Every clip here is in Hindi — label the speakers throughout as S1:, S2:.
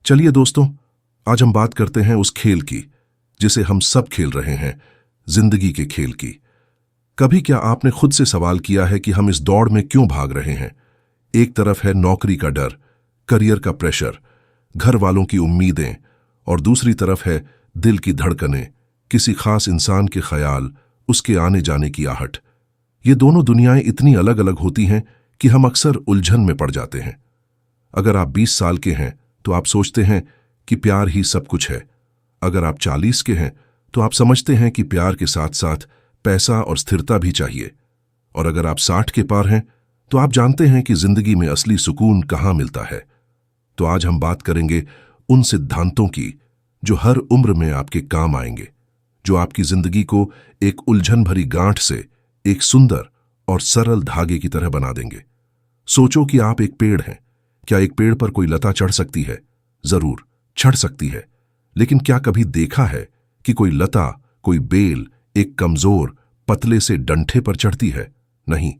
S1: चलिए दोस्तों, आज हम बात करते हैं उस खेल की जिसे हम सब खेल रहे हैं, जिंदगी के खेल की। कभी क्या आपने खुद से सवाल किया है कि हम इस दौड़ में क्यों भाग रहे हैं? एक तरफ है नौकरी का डर, करियर का प्रेशर, घर वालों की उम्मीदें, और दूसरी तरफ है दिल की धड़कनें, किसी खास इंसान के ख्याल, उसके आने जाने की आहट। ये दोनों दुनियाएं इतनी अलग अलग होती हैं कि हम अक्सर उलझन में पड़ जाते हैं। अगर आप 20 साल के हैं तो आप सोचते हैं कि प्यार ही सब कुछ है। अगर आप 40 के हैं तो आप समझते हैं कि प्यार के साथ साथ पैसा और स्थिरता भी चाहिए। और अगर आप 60 के पार हैं तो आप जानते हैं कि जिंदगी में असली सुकून कहाँ मिलता है। तो आज हम बात करेंगे उन सिद्धांतों की जो हर उम्र में आपके काम आएंगे, जो आपकी जिंदगी को एक उलझन भरी गांठ से एक सुंदर और सरल धागे की तरह बना देंगे। सोचो कि आप एक पेड़ हैं। क्या एक पेड़ पर कोई लता चढ़ सकती है? जरूर चढ़ सकती है, लेकिन क्या कभी देखा है कि कोई लता, कोई बेल एक कमजोर पतले से डंठे पर चढ़ती है? नहीं,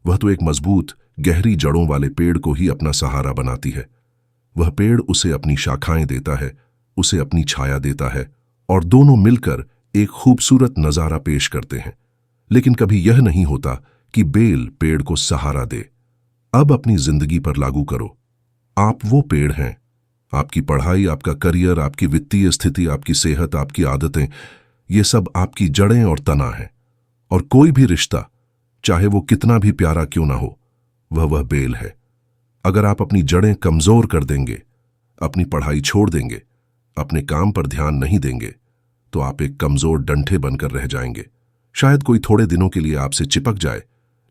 S1: वह तो एक मजबूत गहरी जड़ों वाले पेड़ को ही अपना सहारा बनाती है। वह पेड़ उसे अपनी शाखाएं देता है, उसे अपनी छाया देता है, और दोनों मिलकर एक खूबसूरत नजारा पेश करते हैं। लेकिन कभी यह नहीं होता कि बेल पेड़ को सहारा दे। अब अपनी जिंदगी पर लागू करो। आप वो पेड़ हैं। आपकी पढ़ाई, आपका करियर, आपकी वित्तीय स्थिति, आपकी सेहत, आपकी आदतें, ये सब आपकी जड़ें और तना हैं। और कोई भी रिश्ता, चाहे वो कितना भी प्यारा क्यों ना हो, वह बेल है। अगर आप अपनी जड़ें कमजोर कर देंगे, अपनी पढ़ाई छोड़ देंगे, अपने काम पर ध्यान नहीं देंगे, तो आप एक कमजोर डंठे बनकर रह जाएंगे। शायद कोई थोड़े दिनों के लिए आपसे चिपक जाए,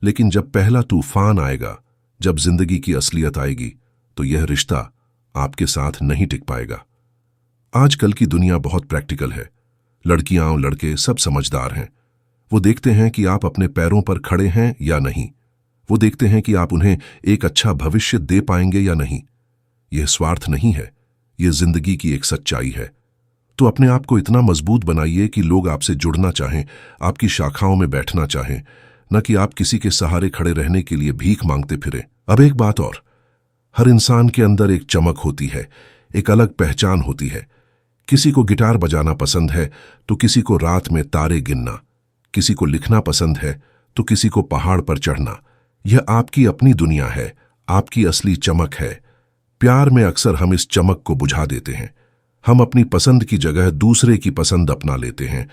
S1: लेकिन जब पहला तूफान आएगा, जब जिंदगी की असलियत आएगी, तो यह रिश्ता आपके साथ नहीं टिक पाएगा। आजकल की दुनिया बहुत प्रैक्टिकल है। लड़कियां और लड़के सब समझदार हैं। वो देखते हैं कि आप अपने पैरों पर खड़े हैं या नहीं। वो देखते हैं कि आप उन्हें एक अच्छा भविष्य दे पाएंगे या नहीं। यह स्वार्थ नहीं है, यह जिंदगी की एक सच्चाई है। तो अपने आप को इतना मजबूत बनाइए कि लोग आपसे जुड़ना चाहें, आपकी शाखाओं में बैठना चाहें, न कि आप किसी के सहारे खड़े रहने के लिए भीख मांगते फिरें। अब एक बात और, हर इंसान के अंदर एक चमक होती है, एक अलग पहचान होती है। किसी को गिटार बजाना पसंद है तो किसी को रात में तारे गिनना, किसी को लिखना पसंद है तो किसी को पहाड़ पर चढ़ना। यह आपकी अपनी दुनिया है, आपकी असली चमक है। प्यार में अक्सर हम इस चमक को बुझा देते हैं। हम अपनी पसंद की जगह दूसरे की पसंद अपना लेते हैं,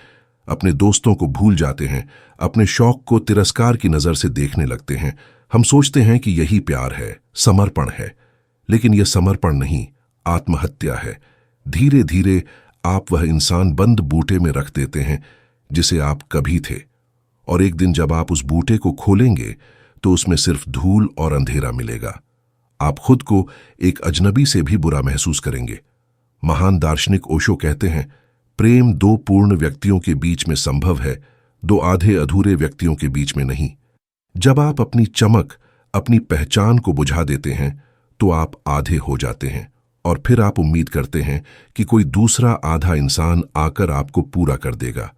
S1: अपने दोस्तों को भूल जाते हैं, अपने शौक को तिरस्कार की नजर से देखने लगते हैं। हम सोचते हैं कि यही प्यार है, समर्पण है, लेकिन यह समर्पण नहीं, आत्महत्या है। धीरे धीरे आप वह इंसान बंद बूटे में रख देते हैं जिसे आप कभी थे, और एक दिन जब आप उस बूटे को खोलेंगे तो उसमें सिर्फ धूल और अंधेरा मिलेगा। आप खुद को एक अजनबी से भी बुरा महसूस करेंगे। महान दार्शनिक ओशो कहते हैं, प्रेम दो पूर्ण व्यक्तियों के बीच में संभव है, दो आधे अधूरे व्यक्तियों के बीच में नहीं। जब आप अपनी चमक, अपनी पहचान को बुझा देते हैं तो आप आधे हो जाते हैं, और फिर आप उम्मीद करते हैं कि कोई दूसरा आधा इंसान आकर आपको पूरा कर देगा।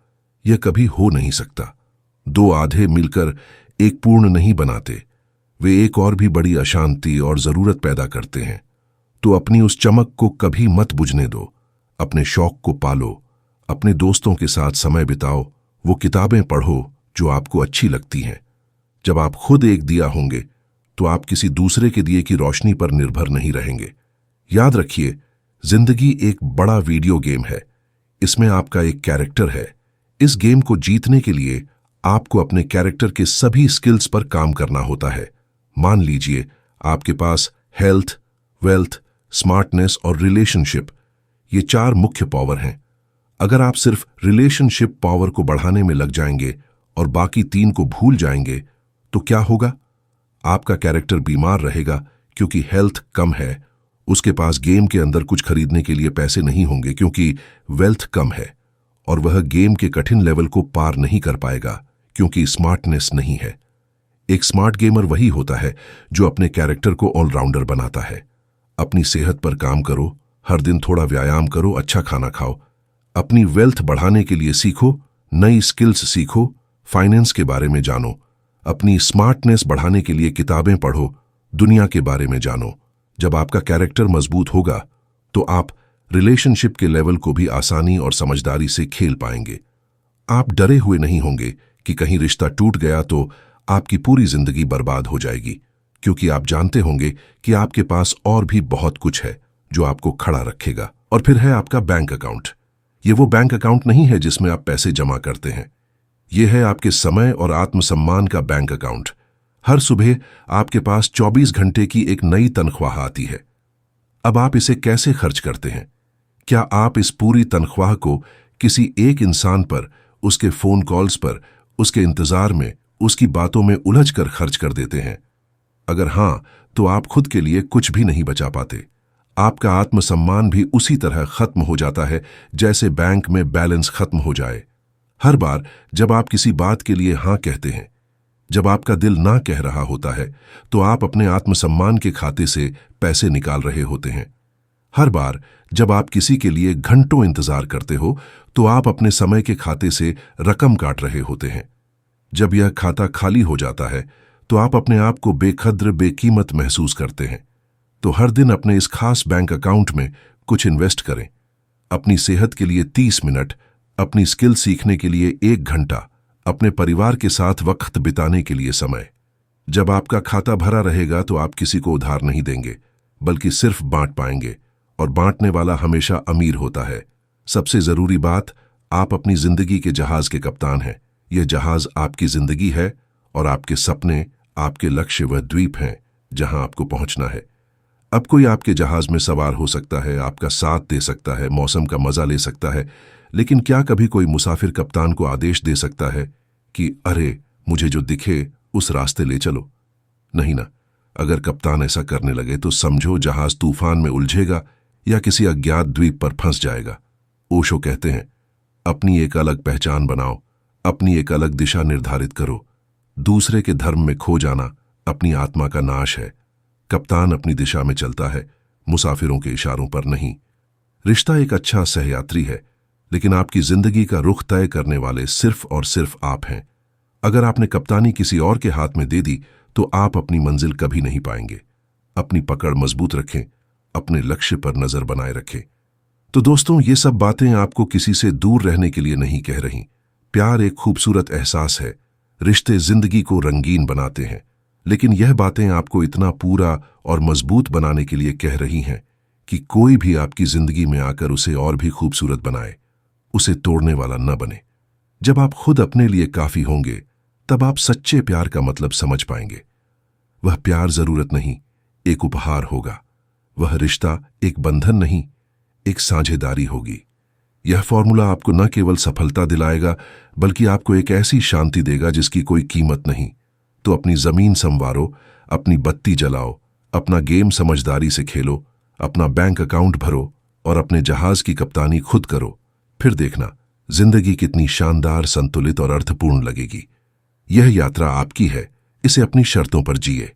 S1: यह कभी हो नहीं सकता। दो आधे मिलकर एक पूर्ण नहीं बनाते, वे एक और भी बड़ी अशांति और जरूरत पैदा करते हैं। तो अपनी उस चमक को कभी मत बुझने दो। अपने शौक को पालो, अपने दोस्तों के साथ समय बिताओ, वो किताबें पढ़ो जो आपको अच्छी लगती हैं। जब आप खुद एक दिया होंगे तो आप किसी दूसरे के दिए की रोशनी पर निर्भर नहीं रहेंगे। याद रखिए, जिंदगी एक बड़ा वीडियो गेम है। इसमें आपका एक कैरेक्टर है। इस गेम को जीतने के लिए आपको अपने कैरेक्टर के सभी स्किल्स पर काम करना होता है। मान लीजिए आपके पास हेल्थ, वेल्थ, स्मार्टनेस और रिलेशनशिप, ये 4 मुख्य पावर हैं। अगर आप सिर्फ रिलेशनशिप पावर को बढ़ाने में लग जाएंगे और बाकी 3 को भूल जाएंगे तो क्या होगा? आपका कैरेक्टर बीमार रहेगा क्योंकि हेल्थ कम है, उसके पास गेम के अंदर कुछ खरीदने के लिए पैसे नहीं होंगे क्योंकि वेल्थ कम है, और वह गेम के कठिन लेवल को पार नहीं कर पाएगा क्योंकि स्मार्टनेस नहीं है। एक स्मार्ट गेमर वही होता है जो अपने कैरेक्टर को ऑलराउंडर बनाता है। अपनी सेहत पर काम करो, हर दिन थोड़ा व्यायाम करो, अच्छा खाना खाओ, अपनी वेल्थ बढ़ाने के लिए सीखो, नई स्किल्स सीखो, फाइनेंस के बारे में जानो, अपनी स्मार्टनेस बढ़ाने के लिए किताबें पढ़ो, दुनिया के बारे में जानो। जब आपका कैरेक्टर मजबूत होगा तो आप रिलेशनशिप के लेवल को भी आसानी और समझदारी से खेल पाएंगे। आप डरे हुए नहीं होंगे कि कहीं रिश्ता टूट गया तो आपकी पूरी जिंदगी बर्बाद हो जाएगी, क्योंकि आप जानते होंगे कि आपके पास और भी बहुत कुछ है जो आपको खड़ा रखेगा। और फिर है आपका बैंक अकाउंट। ये वो बैंक अकाउंट नहीं है जिसमें आप पैसे जमा करते हैं। ये है आपके समय और आत्मसम्मान का बैंक अकाउंट। हर सुबह आपके पास 24 घंटे की एक नई तनख्वाह आती है। अब आप इसे कैसे खर्च करते हैं? क्या आप इस पूरी तनख्वाह को किसी एक इंसान पर, उसके फोन कॉल्स पर, उसके इंतजार में, उसकी बातों में उलझकर खर्च कर देते हैं? अगर हां, तो आप खुद के लिए कुछ भी नहीं बचा पाते। आपका आत्मसम्मान भी उसी तरह खत्म हो जाता है जैसे बैंक में बैलेंस खत्म हो जाए। हर बार जब आप किसी बात के लिए हां कहते हैं, जब आपका दिल ना कह रहा होता है, तो आप अपने आत्मसम्मान के खाते से पैसे निकाल रहे होते हैं। हर बार जब आप किसी के लिए घंटों इंतजार करते हो, तो आप अपने समय के खाते से रकम काट रहे होते हैं। जब यह खाता खाली हो जाता है, तो आप अपने आप को बेकद्र, बेकीमत महसूस करते हैं। तो हर दिन अपने इस खास बैंक अकाउंट में कुछ इन्वेस्ट करें। अपनी सेहत के लिए 30 मिनट, अपनी स्किल सीखने के लिए 1 घंटा, अपने परिवार के साथ वक्त बिताने के लिए समय। जब आपका खाता भरा रहेगा तो आप किसी को उधार नहीं देंगे, बल्कि सिर्फ बांट पाएंगे, और बांटने वाला हमेशा अमीर होता है। सबसे जरूरी बात, आप अपनी जिंदगी के जहाज के कप्तान हैं। यह जहाज आपकी जिंदगी है, और आपके सपने, आपके लक्ष्य वह द्वीप हैं जहां आपको पहुंचना है। अब कोई आपके जहाज में सवार हो सकता है, आपका साथ दे सकता है, मौसम का मजा ले सकता है, लेकिन क्या कभी कोई मुसाफिर कप्तान को आदेश दे सकता है कि अरे, मुझे जो दिखे उस रास्ते ले चलो? नहीं ना। अगर कप्तान ऐसा करने लगे तो समझो जहाज तूफान में उलझेगा या किसी अज्ञात द्वीप पर फंस जाएगा। ओशो कहते हैं, अपनी एक अलग पहचान बनाओ, अपनी एक अलग दिशा निर्धारित करो। दूसरे के धर्म में खो जाना अपनी आत्मा का नाश है। कप्तान अपनी दिशा में चलता है, मुसाफिरों के इशारों पर नहीं। रिश्ता एक अच्छा सहयात्री है, लेकिन आपकी जिंदगी का रुख तय करने वाले सिर्फ और सिर्फ आप हैं। अगर आपने कप्तानी किसी और के हाथ में दे दी तो आप अपनी मंजिल कभी नहीं पाएंगे। अपनी पकड़ मजबूत रखें, अपने लक्ष्य पर नजर बनाए रखें। तो दोस्तों, ये सब बातें आपको किसी से दूर रहने के लिए नहीं कह रही। प्यार एक खूबसूरत एहसास है, रिश्ते जिंदगी को रंगीन बनाते हैं, लेकिन यह बातें आपको इतना पूरा और मजबूत बनाने के लिए कह रही हैं कि कोई भी आपकी जिंदगी में आकर उसे और भी खूबसूरत बनाए, उसे तोड़ने वाला न बने। जब आप खुद अपने लिए काफी होंगे, तब आप सच्चे प्यार का मतलब समझ पाएंगे। वह प्यार जरूरत नहीं, एक उपहार होगा। वह रिश्ता एक बंधन नहीं, एक साझेदारी होगी। यह फॉर्मूला आपको न केवल सफलता दिलाएगा, बल्कि आपको एक ऐसी शांति देगा जिसकी कोई कीमत नहीं। तो अपनी जमीन संवारो, अपनी बत्ती जलाओ, अपना गेम समझदारी से खेलो, अपना बैंक अकाउंट भरो और अपने जहाज की कप्तानी खुद करो। फिर देखना, जिंदगी कितनी शानदार, संतुलित और अर्थपूर्ण लगेगी। यह यात्रा आपकी है, इसे अपनी शर्तों पर जिए।